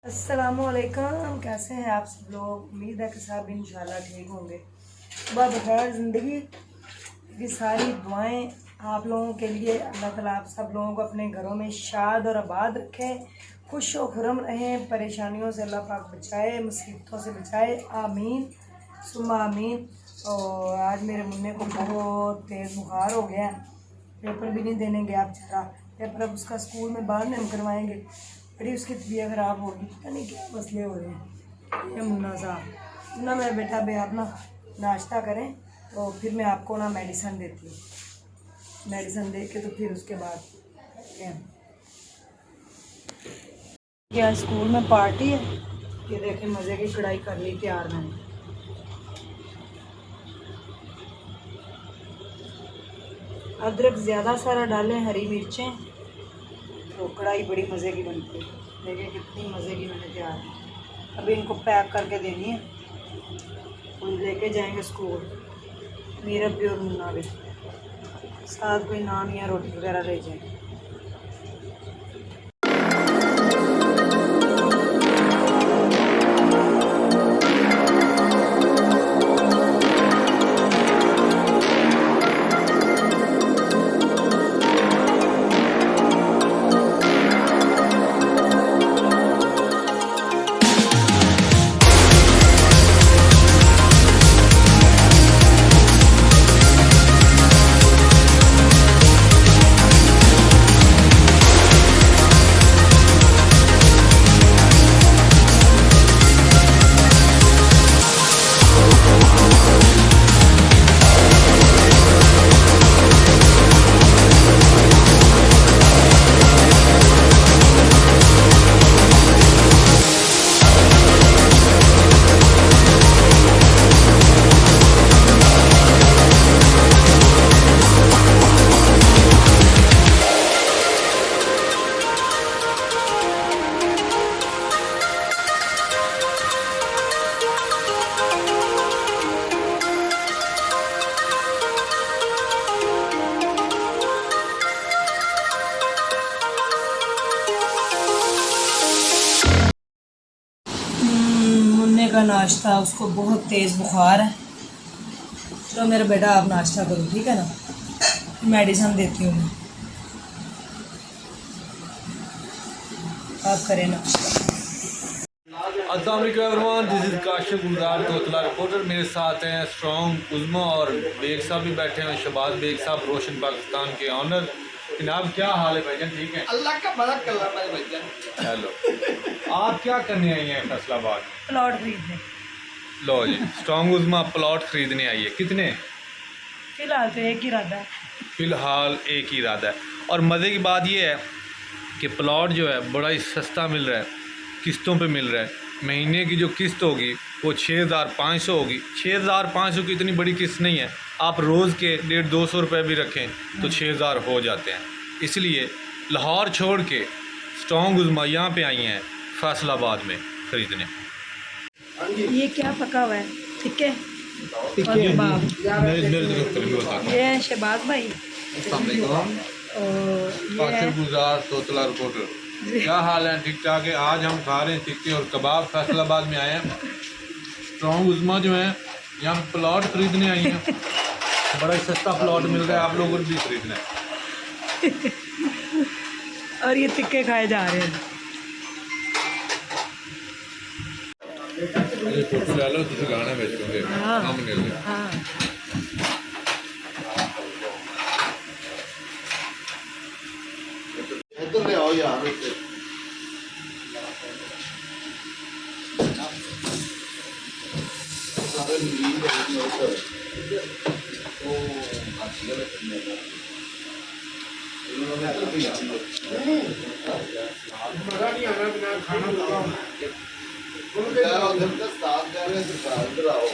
अस्सलामुअलैकुम। कैसे हैं आप सब लोग? उम्मीद है कि सब इंशाल्लाह ठीक होंगे। सुबह बखैर ज़िंदगी की सारी दुआएं आप लोगों के लिए। अल्लाह ताला आप सब लोगों को अपने घरों में शाद और आबाद रखे, खुश व खुरम रहें, परेशानियों से अल्लाह पाक बचाए, मुसीबतों से बचाए, आमीन सुम्मा आमीन। और आज मेरे मुन्ने को बहुत तेज़ बुखार हो गया है, पेपर भी नहीं देने गया बेचारा। पेपर अब उसका स्कूल में बाद में हम करवाएंगे। बड़ी उसकी तबीयत ख़राब होगी, पता नहीं क्या मसले हो रहे हैं। ये मुन्ना साहब, मुन्ना मेरा बेटा बे, आप ना नाश्ता करें तो फिर मैं आपको ना मेडिसन देती हूँ। मेडिसन दे के तो फिर उसके बाद क्या स्कूल में पार्टी है। ये देखें, मज़े की कढ़ाई कर ली तैयार मैंने। अदरक ज़्यादा सारा डालें, हरी मिर्चें, तो कढ़ाई बड़ी मज़े की बनती है। देखिए कितनी मज़े की मैंने तैयार की। अभी इनको पैक करके देनी है, कोई लेके जाएंगे स्कूल, मीरा भी और मुन्ना भी, साथ कोई नान या रोटी वगैरह ले जाएंगे। मुन्ने का नाश्ता, उसको बहुत तेज़ बुखार है। चलो मेरा बेटा आप नाश्ता करो, ठीक है ना, मेडिसिन देती हूँ मैं, आप करें नाश्ता। अस्सलाम वालेकुम everyone, this is Kashif Gulzar तोतला रिपोर्टर। मेरे साथ हैं स्ट्रॉन्ग उज़मा और बेग साहब भी बैठे हैं, शहबाज बेग साहब, रोशन पाकिस्तान के ऑनर। जनाब क्या हाल है भाईजान? ठीक है, अल्लाह का बड़ा कलम है भाईजान। हेलो, आप क्या करने आई हैं फैसलाबाद? प्लॉट खरीदने। लो जी, स्ट्रॉन्ग उज़मा प्लॉट ख़रीदने आई है। कितने? फिलहाल तो एक ही इरादा है। फ़िलहाल एक ही इरादा है। और मज़े की बात यह है कि प्लॉट जो है बड़ा ही सस्ता मिल रहा है, किस्तों पे मिल रहा है। महीने की जो किस्त होगी वो 6500 होगी। 6500 की इतनी बड़ी किस्त नहीं है, आप रोज़ के 150-200 रुपये भी रखें तो 6000 हो जाते हैं। इसलिए लाहौर छोड़ के स्ट्रॉन्ग उज़मा यहाँ पे आई हैं फैसलाबाद में ख़रीदने। ये क्या पका हुआ है? टिक्के मेरे कबाब। तरफ करीबी बताता हूँ। ये है शहबाज भाई और ये है गुजार तोतला रिपोर्टर। क्या हाल है? ठीक ठाक है। आज हम खा रहे हैं टिक्के और कबाब। फैसलाबाद में आए हैं। स्ट्रॉन्ग उज़मा जो है यहाँ प्लॉट खरीदने आई हैं। बड़ा ही सस्ता प्लॉट मिल रहा है, आप लोगों को भी खरीदना है। और ये टिक्के खाए जा रहे हैं। ये फोटो ले लो, तुझे गाना बेचोगे। हाँ सामने ले। हाँ। इधर ले आओ यार। मजा नहीं आ रहा बिना खाना खाओ। उधर का साथ जा रहे हैं, इधर आओ।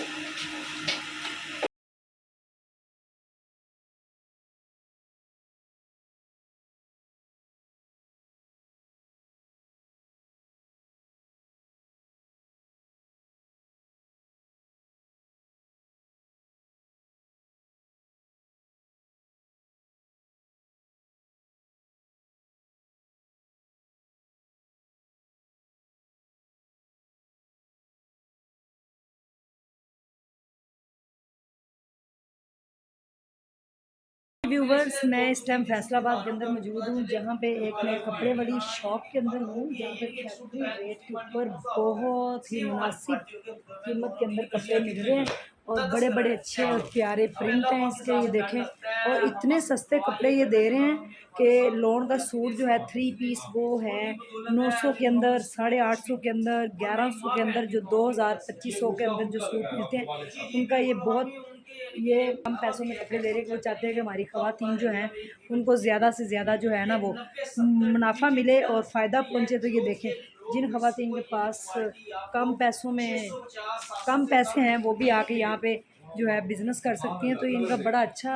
व्यूवर्स, मैं इस टाइम फैसलाबाद के अंदर मौजूद हूँ, जहाँ पे एक मैं कपड़े वाली शॉप के अंदर हूँ, जहाँ पे फैक्ट्री रेट के ऊपर बहुत ही मुनासिब कीमत के अंदर कपड़े मिल रहे हैं और बड़े बड़े अच्छे और प्यारे प्रिंट हैं इसके, ये देखें। और इतने सस्ते कपड़े ये दे रहे हैं कि लॉन का सूट जो है 3 पीस वो है 900 के अंदर, 850 के अंदर, 1100 के अंदर, जो 2000-2500 के अंदर जो सूट मिलते हैं उनका ये कम पैसों में कपड़े दे रहे हैं। वो चाहते हैं कि हमारी ख़वातीन जो हैं उनको ज़्यादा से ज़्यादा जो है ना वो मुनाफा मिले और फ़ायदा पहुँचे। तो ये देखें, जिन ख़वातीन के पास कम पैसों में कम पैसे हैं वो भी आके यहाँ पे जो है बिज़नेस कर सकती हैं। तो इनका बड़ा अच्छा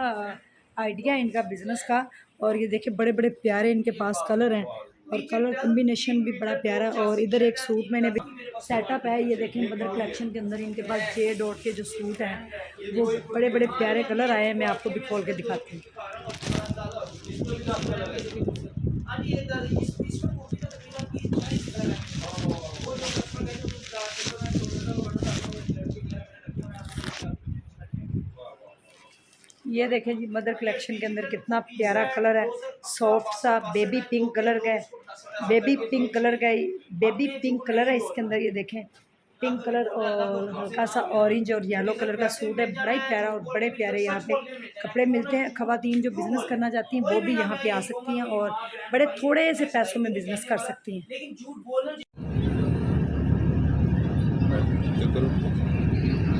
आइडिया है इनका बिज़नेस का। और ये देखिए बड़े बड़े प्यारे इनके पास कलर हैं और कलर कॉम्बिनेशन भी बड़ा प्यारा है। और इधर एक सूट मैंने भी सेटअप है, ये देखें बदर कलेक्शन के अंदर इनके पास जे डॉट के जो सूट हैं वो बड़े बड़े प्यारे कलर आए हैं। मैं आपको भी खोल के दिखाती हूँ। ये देखें जी, मदर कलेक्शन के अंदर कितना प्यारा कलर है, सॉफ्ट सा बेबी पिंक कलर का है, बेबी पिंक कलर है इसके अंदर। ये देखें पिंक कलर और हल्का सा ऑरेंज और येलो कलर का सूट है, बड़ा ही प्यारा और बड़े प्यारे यहाँ पे कपड़े मिलते हैं। ख़वातीन जो बिज़नेस करना चाहती हैं वो भी यहाँ पे आ सकती हैं और बड़े थोड़े से पैसों में बिज़नेस कर सकती हैं।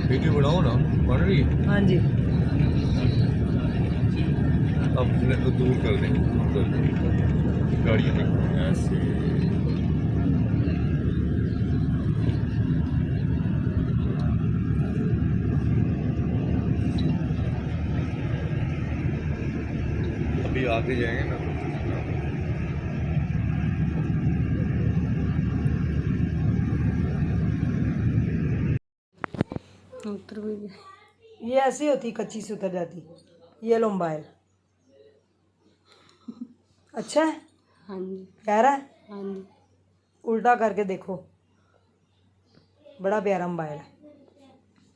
वीडियो बनाओ ना, बन रही है। हाँ जी, अब तो दूर कर देंगे गाड़ियों में ऐसे। अभी आगे जाएंगे ना, ये ऐसी होती कच्ची से उतर जाती। ये लो मोबाइल, अच्छा है? हाँ जी, प्यारा है? हाँ जी। उल्टा करके देखो, बड़ा प्यारा मोबाइल है।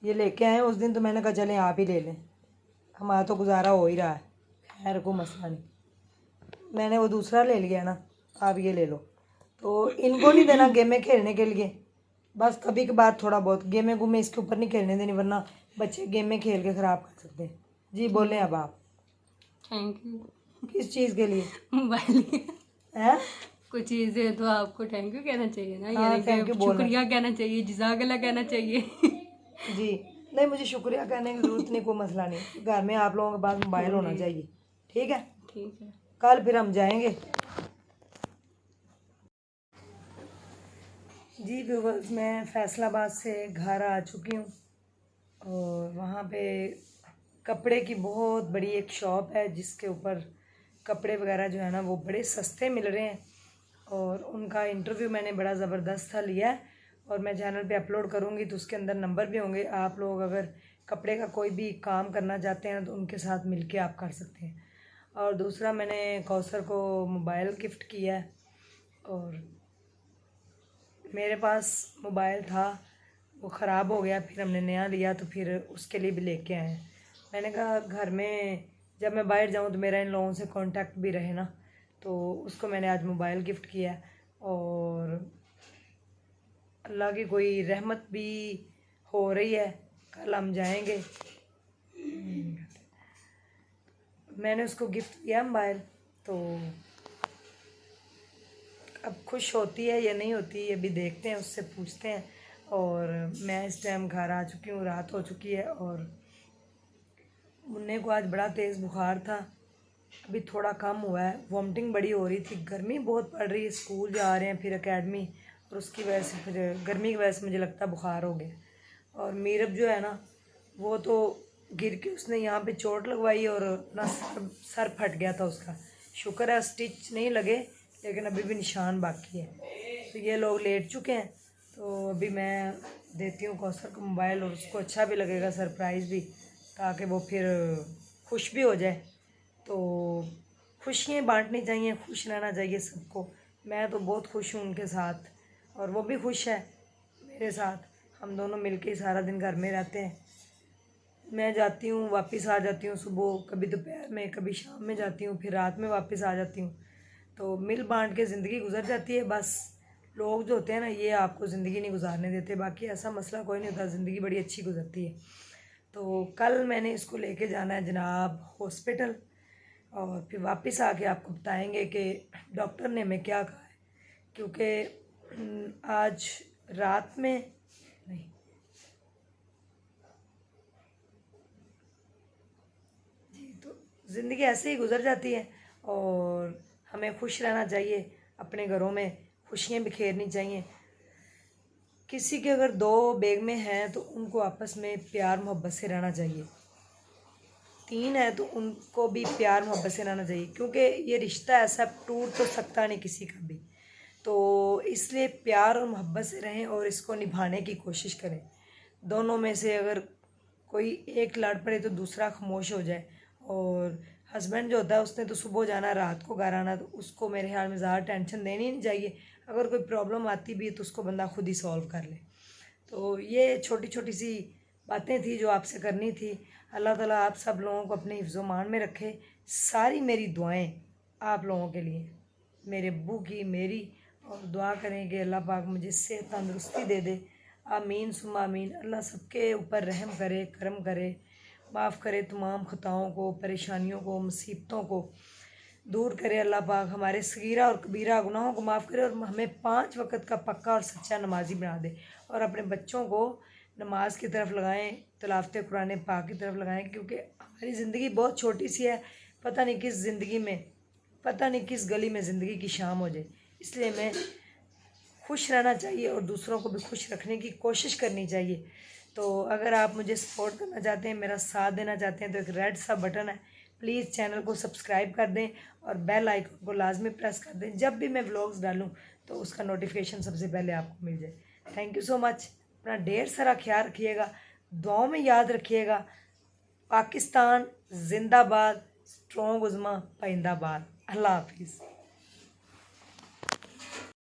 ये लेके आए उस दिन तो मैंने कहा चलें आप ही ले लें, हमारा तो गुजारा हो ही रहा है, खैर कोई मसला नहीं। मैंने वो दूसरा ले लिया ना, आप ये ले लो। तो इनको नहीं देना गेमें खेलने के लिए, बस कभी कभार थोड़ा बहुत गेमें गुमें इसके ऊपर नहीं खेलने देनी, वरना बच्चे गेमें खेल के ख़राब कर सकते हैं। जी बोलें अब आप। Thank you. किस चीज़ के लिए मोबाइल है? कुछ चीज़ें तो आपको थैंक यू कहना चाहिए ना, हाँ, यानी thank कि you बोलना। शुक्रिया कहना चाहिए, जज़ाकल्लाह कहना चाहिए। जी नहीं, मुझे शुक्रिया कहने की ज़रूरत नहीं, कोई मसला नहीं। घर में आप लोगों के पास मोबाइल होना चाहिए, ठीक है? ठीक है। कल फिर हम जाएंगे। जी व्यूवर्स, मैं फैसलाबाद से घर आ चुकी हूँ और वहाँ पे कपड़े की बहुत बड़ी एक शॉप है जिसके ऊपर कपड़े वगैरह जो है ना वो बड़े सस्ते मिल रहे हैं। और उनका इंटरव्यू मैंने बड़ा ज़बरदस्त था लिया है और मैं चैनल पे अपलोड करूँगी, तो उसके अंदर नंबर भी होंगे। आप लोग अगर कपड़े का कोई भी काम करना चाहते हैं तो उनके साथ मिलके आप कर सकते हैं। और दूसरा, मैंने कौसर को मोबाइल गिफ्ट किया है और मेरे पास मोबाइल था वो ख़राब हो गया, फिर हमने नया लिया तो फिर उसके लिए भी लेके आए हैं। मैंने कहा घर में जब मैं बाहर जाऊं तो मेरा इन लोगों से कांटेक्ट भी रहे ना, तो उसको मैंने आज मोबाइल गिफ्ट किया है। और अल्लाह की कोई रहमत भी हो रही है, कल हम जाएंगे। मैंने उसको गिफ्ट किया मोबाइल, तो अब खुश होती है या नहीं होती ये भी देखते हैं, उससे पूछते हैं। और मैं इस टाइम घर आ चुकी हूँ, रात हो चुकी है और मुन्ने को आज बड़ा तेज़ बुखार था, अभी थोड़ा कम हुआ है। वॉमिटिंग बड़ी हो रही थी, गर्मी बहुत पड़ रही है, स्कूल जा रहे हैं फिर एकेडमी, और उसकी वजह से फिर गर्मी की वजह से मुझे लगता है बुखार हो गया। और मीरब जो है ना वो तो गिर के उसने यहाँ पे चोट लगवाई और अपना सर फट गया था उसका। शुक्र है स्टिच नहीं लगे, लेकिन अभी भी निशान बाकी है। तो ये लोग लेट चुके हैं, तो अभी मैं देती हूँ कौसर को मोबाइल और उसको अच्छा भी लगेगा, सरप्राइज़ भी, ताकि वो फिर खुश भी हो जाए। तो खुशियाँ बांटनी चाहिए, खुश रहना चाहिए सबको। मैं तो बहुत खुश हूँ उनके साथ और वो भी खुश है मेरे साथ, हम दोनों मिलके सारा दिन घर में रहते हैं। मैं जाती हूँ वापस आ जाती हूँ सुबह, कभी दोपहर में, कभी शाम में जाती हूँ, फिर रात में वापस आ जाती हूँ। तो मिल बांट के ज़िंदगी गुजर जाती है। बस लोग जो होते हैं ना, ये आपको ज़िंदगी नहीं गुजारने देते, बाकी ऐसा मसला कोई नहीं होता, ज़िंदगी बड़ी अच्छी गुजरती है। तो कल मैंने इसको लेके जाना है जनाब हॉस्पिटल, और फिर वापस आके आपको बताएंगे कि डॉक्टर ने हमें क्या कहा है, क्योंकि आज रात में नहीं, जी, तो ज़िंदगी ऐसे ही गुजर जाती है और हमें खुश रहना चाहिए, अपने घरों में खुशियाँ बिखेरनी चाहिए। किसी के अगर दो बेगमें हैं तो उनको आपस में प्यार मोहब्बत से रहना चाहिए, 3 है तो उनको भी प्यार मोहब्बत से रहना चाहिए, क्योंकि ये रिश्ता ऐसा टूट तो सकता नहीं किसी का भी। तो इसलिए प्यार और मोहब्बत से रहें और इसको निभाने की कोशिश करें। दोनों में से अगर कोई एक लड़ पड़े तो दूसरा खामोश हो जाए। और हस्बैंड जो होता है उसने तो सुबह जाना, रात को घर आना, तो उसको मेरे ख्याल में ज़्यादा टेंशन देनी नहीं चाहिए। अगर कोई प्रॉब्लम आती भी है तो उसको बंदा खुद ही सॉल्व कर ले। तो ये छोटी छोटी सी बातें थी जो आपसे करनी थी। अल्लाह ताला आप सब लोगों को अपने हिफ्ज़ मान में रखे। सारी मेरी दुआएं आप लोगों के लिए, मेरे अब्बू की, मेरी, और दुआ करें कि अल्लाह पाक मुझे सेहत तंदुरुस्ती दे दे। आमीन सुम्मा आमीन। अल्लाह सबके ऊपर रहम करे, करम करे, माफ़ करे तमाम ख़ताओं को, परेशानियों को, मुसीबतों को दूर करे। अल्लाह पाक हमारे सगीरा और कबीरा गुनाहों को माफ़ करे और हमें 5 वक़्त का पक्का और सच्चा नमाजी बना दे। और अपने बच्चों को नमाज की तरफ लगाएं, तिलावत कुरान पाक की तरफ लगाएं, क्योंकि हमारी ज़िंदगी बहुत छोटी सी है। पता नहीं किस ज़िंदगी में, पता नहीं किस गली में ज़िंदगी की शाम हो जाए। इसलिए मैं खुश रहना चाहिए और दूसरों को भी खुश रखने की कोशिश करनी चाहिए। तो अगर आप मुझे सपोर्ट करना चाहते हैं, मेरा साथ देना चाहते हैं, तो एक रेड सा बटन है, प्लीज़ चैनल को सब्सक्राइब कर दें और बेल आइकन को लाजमी प्रेस कर दें। जब भी मैं व्लॉग्स डालूं तो उसका नोटिफिकेशन सबसे पहले आपको मिल जाए। Thank you so much. अपना ढेर सारा ख्याल रखिएगा, दुआओं में याद रखिएगा। पाकिस्तान जिंदाबाद, स्ट्रॉन्ग उज़्मा पाइंदाबाद। अल्लाह हाफिज़।